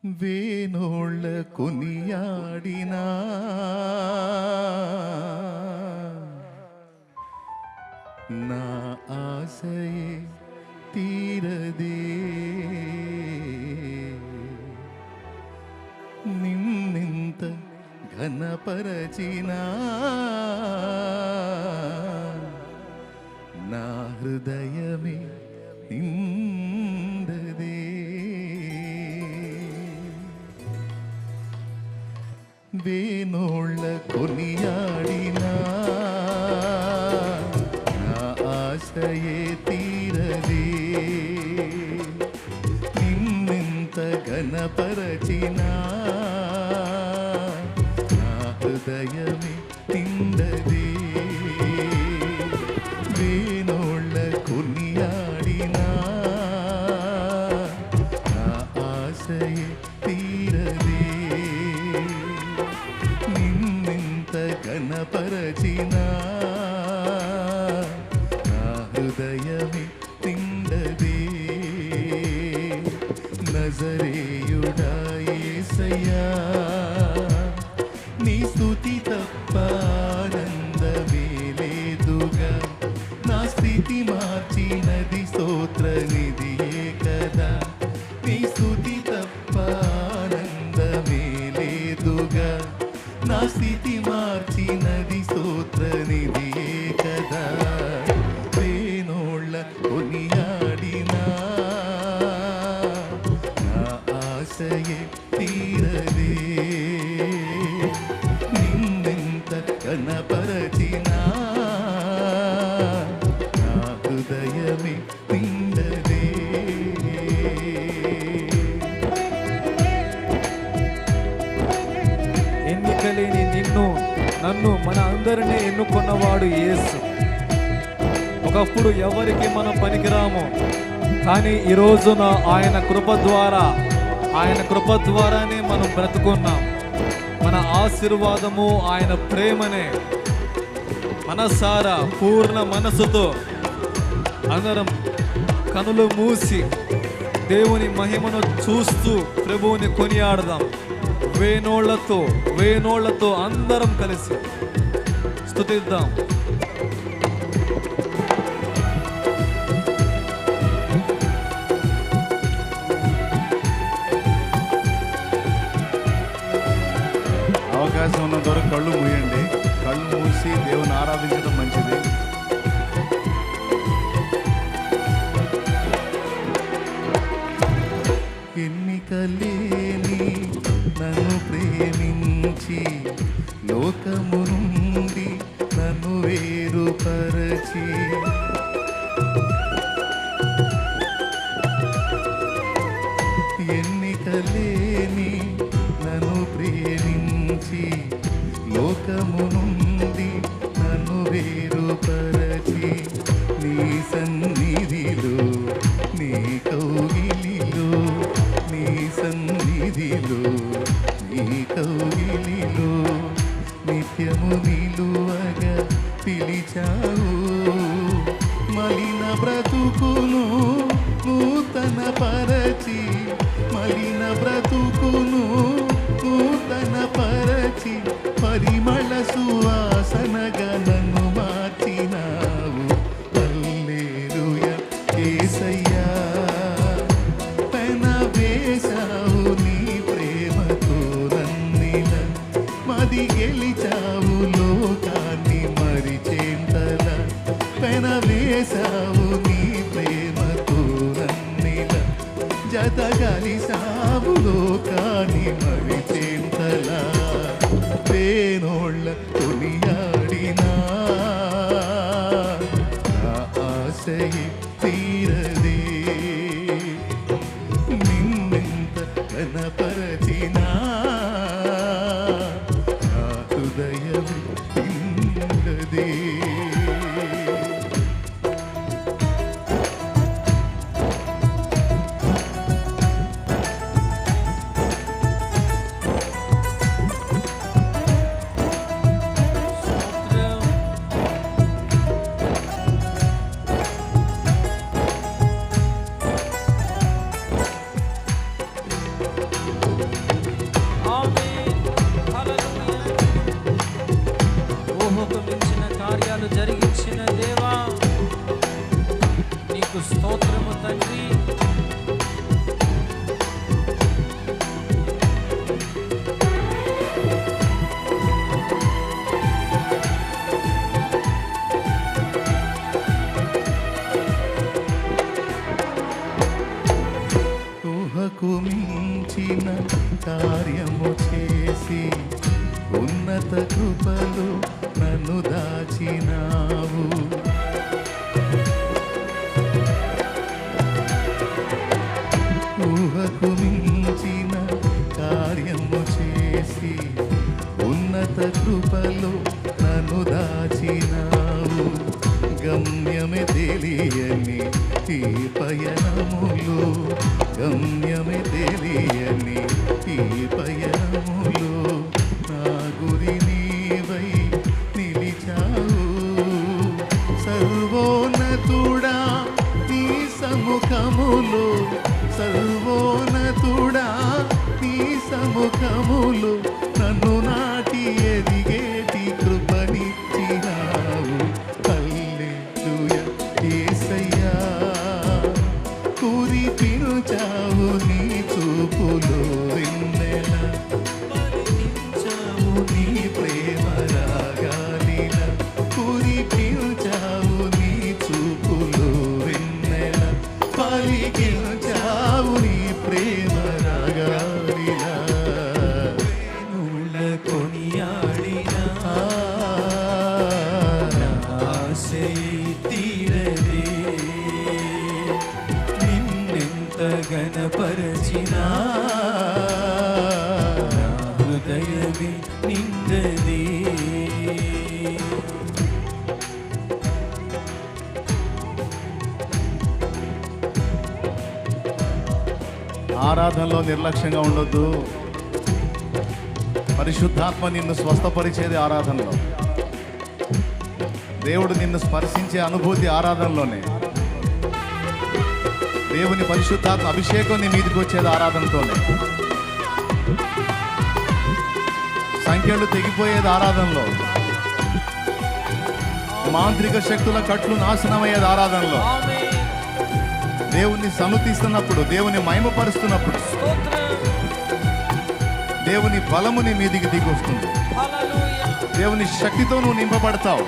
వేనోళ్ళ కొనియాడినా నా ఆశయే తీరదే, నిన్నింత ఘనపరచినా నా హృదయమే నిందదే. వేనోళ్ళ కొనియాడినా నా ఆశయే తీరదే, నిన్నెంత ఘనపరచినా నా హృదయమే నిందదే. వేనోళ్ళ కొనియాడినా నా ఆశయే తీరదే, నిన్నెంత ఘనపరచినా నా హృదయమే నిండదే. నజరేయుడా యేసయ్యా, నీ స్తుతి తప్ప ఆనందమే లేదుగా. నా స్థితి మార్చినది స్తోత్ర నిధియే కదా. నీ స్తుతి తప్ప ఆనందమే లేదుగా. నా స్థితి మార్చినది స్తోత్ర నిధియే కదా. వేనోళ్ళ కొనియాడినా నా ఆశయే తీరదే, నిన్నెంత ఘనపరచినా నా హృదయమే నిండదే. ఎన్నికలేని నిన్ను నన్ను మన అందరినీ ఎన్నుకున్నవాడు యేసు. ఒకప్పుడు ఎవరికి మనం పనికిరాము, కానీ ఈ రోజున ఆయన కృప ద్వారానే మనం బ్రతుకున్నాం. మన ఆశీర్వాదము ఆయన ప్రేమనే. మనసారా పూర్ణ మనసుతో అందరం కనులు మూసి దేవుని మహిమను చూస్తూ ప్రభువుని కొనియాడదాం. వేనోళ్లతో అందరం కలిసి స్తుతిద్దాం. అవకాశం ఉన్నంత వరకు కళ్ళు మూయండి. కళ్ళు మూసి దేవుని ఆరాధించడం మంచిది. ఎన్నికలేని నన్ను ప్రేమించి లోకము నుండి నన్ను వేరుపరచి, ఎన్నికలేని నన్ను ప్రేమించి లోకము నుండి నన్ను వేరుపరచి, నీ సన్నిధిలో నీ కౌగిలిలో, నీ సన్నిధిలో నీ కౌగిలిలో నిత్యము నిలువగా పిలిచావు. మలిన బ్రతుకును నూతన పరచి, మలిన బ్రతుకును నూతన పరచి, పరిమళ సువాసనగా నన్ను మార్చినావు. హల్లెలూయా యేసయ్యా, పెన వేశావు నీ ప్రేమతో నన్నిల, మది గెలిచావు లోకాన్ని మరిచేంతల. పెన వేశావు నీ ప్రేమతో నన్నిల, జత కలిసావు లోకాన్ని మరిచేంతల. వేనోళ్ళ కొనియాడినా నా ఆశయే తీరదే, నిన్నెంత ఘనపరచినా నా హృదయమే నిండదే. మించిన కార్యము చేసి ఉన్నత కృపలో నన్ను దాచినావు. ఊహకు మించిన కార్యము చేసి ఉన్నత కృపలో నన్ను దాచినావు. గమ్యమే తెలియని ఈ పయనములు, గమ్యమే తెలియని ఈ పయనములు నా గురి నీవై నిలిచావు. సర్వోన్నతుడా నీ సముఖములు, సర్వోన్నతుడా నీ సముఖములు నన్ను నాటి ఎదిగేటి కృపనిచ్చినావు. హల్లెలూయా యేసయ్యా, కురిపించావు నీ చూపులో వెన్నెల, పలికించావు నీ ప్రేమ రాగాలిన, కురిపించావు నీ చూపులో వెన్నెల, పలికించావు నీ ప్రేమ రాగాలిన. వేణుల కొనియాడిన ఆశయే తీరదే, నిన్నెంత గణపరచినా నా హృదయమే నిందదే. ఆరాధనలో నిర్లక్ష్యంగా ఉండొద్దు. పరిశుద్ధాత్మ నిన్ను స్వస్థపరిచేది ఆరాధనలో. దేవుడు నిన్ను స్పర్శించే అనుభూతి ఆరాధనలోనే. దేవుని పరిశుద్ధాత్మ అభిషేకం నీ మీదకి వచ్చేది ఆరాధనతోనే. సంఖ్యలు తెగిపోయేది ఆరాధనలో. మాంత్రిక శక్తుల కట్లు నాశనమయ్యేది ఆరాధనలో. దేవుణ్ణి సన్నుతిస్తున్నప్పుడు, దేవుని మహిమపరుస్తున్నప్పుడు దేవుని బలము నీ మీదికి దిగి వస్తుంది. దేవుని శక్తితో నువ్వు నింపబడతావు.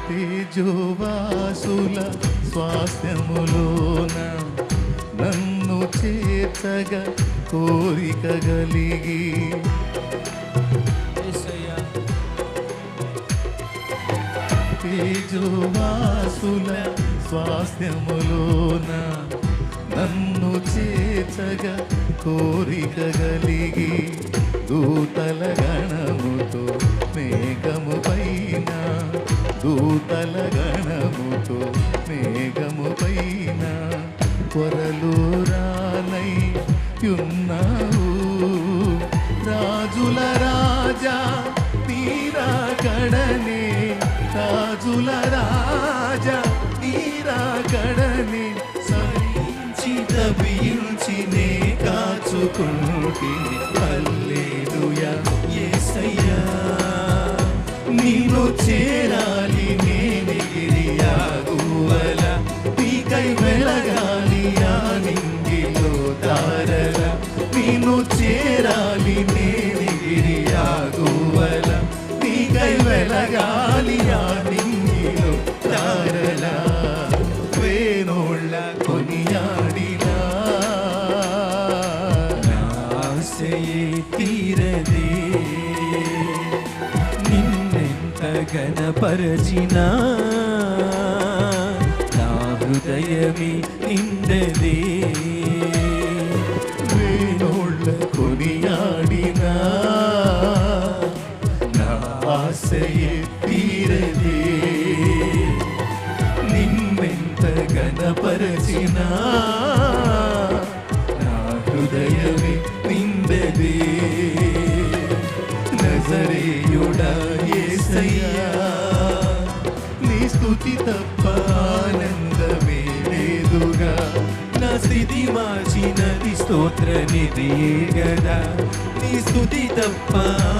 తేజోవాసుల స్వాస్థ్యములోన నన్ను చేర్చగా కోరిక కలిగి, తేజోవాసుల స్వాస్థ్యములోన నన్ను చేర్చగా కోరిక కలిగి, దూతల గణముతో మేఘము పైన, దూతల గణముతో మేఘము పైన కొరలు రానై యున్నావు. రాజుల రాజా నీరా కడనే, రాజుల రాజా నీరా కడనే, సహించి తప్పించి నే కాచుకుంటిని. హల్లెలూయా యేసయ్యా, నిన్ను చేరాలి నేనిగిరియాగువల, నీకై వెలగాలి ఆ నింగిలో తారల, నిన్ను చేరాలి నేనిగిరియాగువల, నీకై వెలగాలి ఆ నింగిలో తారల. వేణోళ్ళ కొనియాడినా ఆశయే తీరదే, నిన్నెంత గణపరచినా నా హృదయమే నిండదే. వేణోళ్ళ కొనియాడినా నా ఆశయే తీరదే, నిన్నెంత గణపరచినా నా హృదయమే నిండదే. నజరేయుడా యేసయ్యా, నీ స్తుతి తప్ప ఆనందమే లేదుగా, నా స్థితి మార్చినది స్తోత్ర నిధియే గదా, నీ స్తుతి తప్ప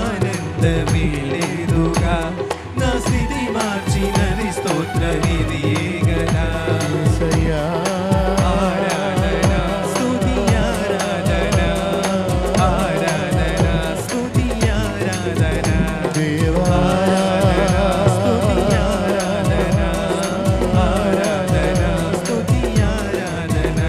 ఆనందమే లేదుగా, నా స్థితి మార్చినది స్తోత్ర నిధియే గదా. యేసయ్యా ఆరాధన స్తుతి ఆరాధన, ఆరాధన స్తుతి ఆరాధన, దేవా స్తుతి ఆరాధన, ఆరాధన స్తుతి ఆరాధన.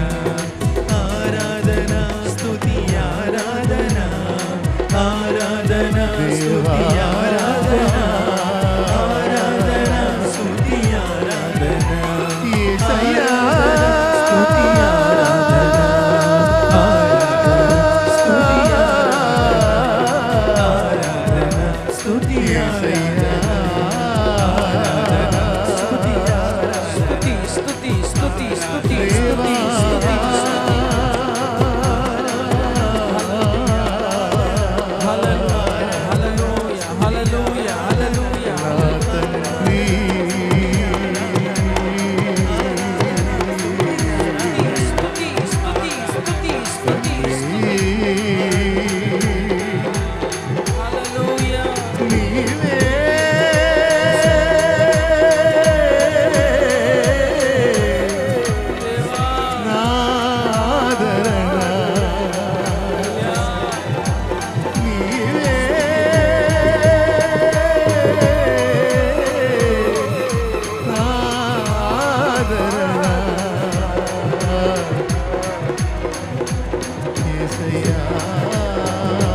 యేసయ్యా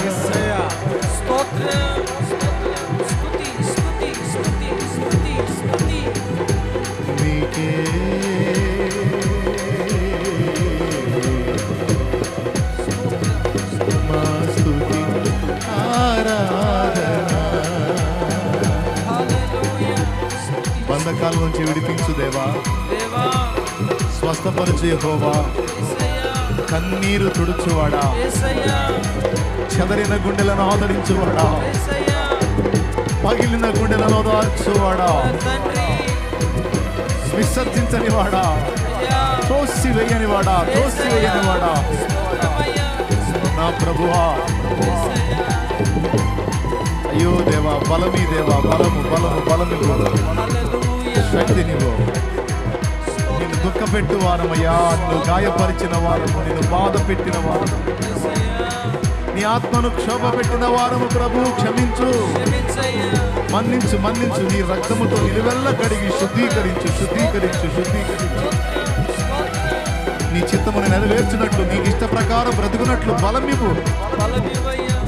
యేసయ్యా స్తోత్రం స్తోత్రం స్తుతి స్తుతి స్తుతి స్తుతి స్తుతి నీకే మా స్తుతి ఆరాధన హల్లెలూయా బంధకాల నుంచి విడిపించు దేవా, దేవా స్వస్థపరచు యెహోవా, యేసయ్యా కన్నీరు తుడుచువాడా, యేసయ్యా చెదరిన గుండెలను ఆదరించువాడా, యేసయ్యా పగిలిన గుండెలను ఓదార్చువాడా, తండ్రి విసర్జించని వాడా, అయ్యా తోసి వేయని వాడా, తోసి వేయని వాడా, స్తోత్రమయ్యా నా ప్రభువా. యేసయ్యా అయ్యో దేవా, బలమీ దేవా, బలము బలము బలము హల్లెలూయా శక్తినివ్వు. నిన్ను దుఃఖపెట్టు వారమయ్యా, నిన్ను గాయపరిచిన వారము, నిన్ను బాధ పెట్టిన వారము, యేసయ్యా నీ ఆత్మను క్షోభ పెట్టిన వారము ప్రభు క్షమించు, క్షమించయ్యా మన్నించు మన్నించు. నీ రక్తముతో నిలువెల్ల కడిగి శుద్ధీకరించు శుద్ధీకరించు శుద్ధీకరించు. నీ చిత్తమును నెరవేర్చినట్లు, నీకు ఇష్ట ప్రకారం బ్రతుకున్నట్లు బలమివ్వు. బలమివ్వయ్యా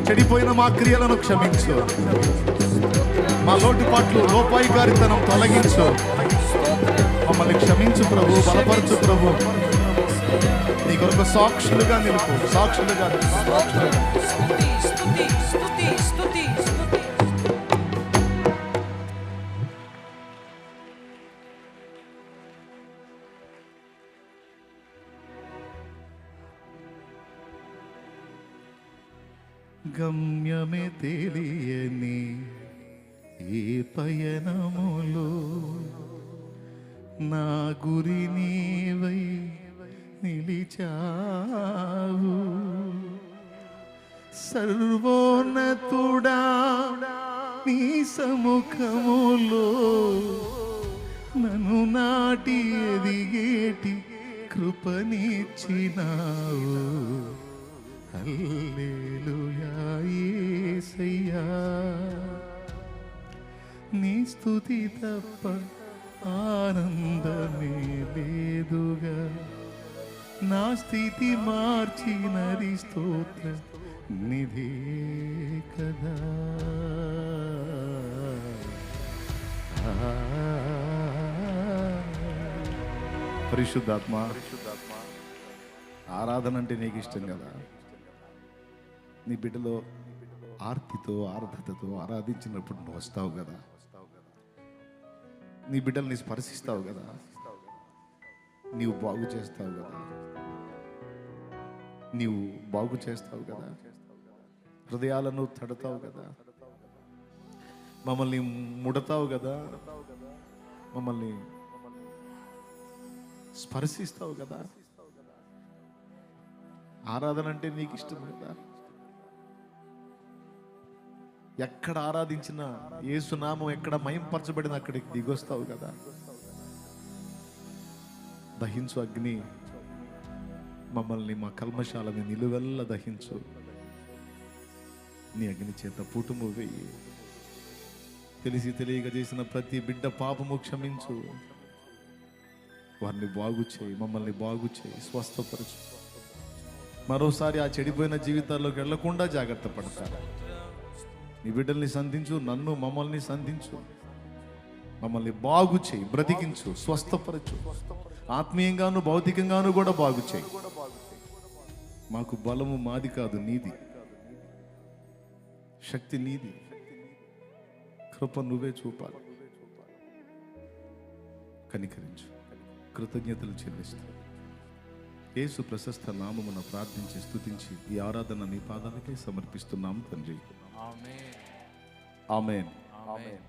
చెడిపోయిన మా క్రియలను క్షమించు, మా లోటుపాట్లు లోపాయికారితనం తొలగించు. మమ్మల్ని క్షమించు ప్రభు, బలపరచు ప్రభు. నీ కొరకు సాక్షులుగా నిలుపు, సాక్షులుగా నిలుపు, సాక్షులుగా. స్తుతి స్తుతి స్తుతి స్తుతి స్తుతి గమ్యమే తెలియని ఏ పయనములో నా గురి నీవై నిలిచావు. సర్వోన్నతుడా నీ సముఖములో నన్ను నాటి ఎదిగేటి కృపనిచ్చినావు. హల్లెలూయా యేసయ్యా, నీ స్తుతి తప్ప ఆనందమే లేదుగా. నా స్థితి మార్చినది స్తోత్ర నిధి కదా. పరిశుద్ధాత్మ, ఆరాధన అంటే నీకు ఇష్టం కదా. నీ బిడ్డలో ఆర్తితో ఆర్ద్రతతో ఆరాధించినప్పుడు నువ్వు వస్తావు కదా. నీ బిడ్డల్ని స్పర్శిస్తావు కదా, నీవు బాగు చేస్తావు కదా, నీవు బాగు చేస్తావు కదా, హృదయాలను తడతావు కదా, మమ్మల్ని ముడతావు కదా, మమ్మల్ని స్పర్శిస్తావు కదా. ఆరాధన అంటే నీకు ఇష్టం కదా. ఎక్కడ ఆరాధించినా యేసునామం ఎక్కడ మహింపరచబడిన అక్కడికి దిగొస్తావు కదా. దహించు అగ్ని, మమ్మల్ని మా కల్మశాలని నిలువెల్ల దహించు. నీ అగ్ని చేత పుటుము వెయ్యి. తెలిసి తెలియక చేసిన ప్రతి బిడ్డ పాపము క్షమించు. వారిని బాగు చేయి, మమ్మల్ని బాగు చేయి, స్వస్థపరచు. మరోసారి ఆ చెడిపోయిన జీవితాల్లోకి వెళ్లకుండా జాగ్రత్త పడతారు. నీ బిడ్డల్ని సంధించు, నన్ను మమ్మల్ని సంధించు. మమ్మల్ని బాగు చేయి, బ్రతికించు, స్వస్థపరచు. ఆత్మీయంగాను భౌతికంగాను కూడా బాగు చేయి. మాకు బలము మాది కాదు, నీది. శక్తి నీది. కృప నువ్వే చూపాలి. కనికరించు. కృతజ్ఞతలు చెల్లిస్తూ యేసు ప్రశస్త నామమున ప్రార్థించి స్తుతించి ఈ ఆరాధన నీ పాదాలకే సమర్పిస్తున్నాం తండ్రి. ఆమేన్. ఆమేన్. ఆమేన్.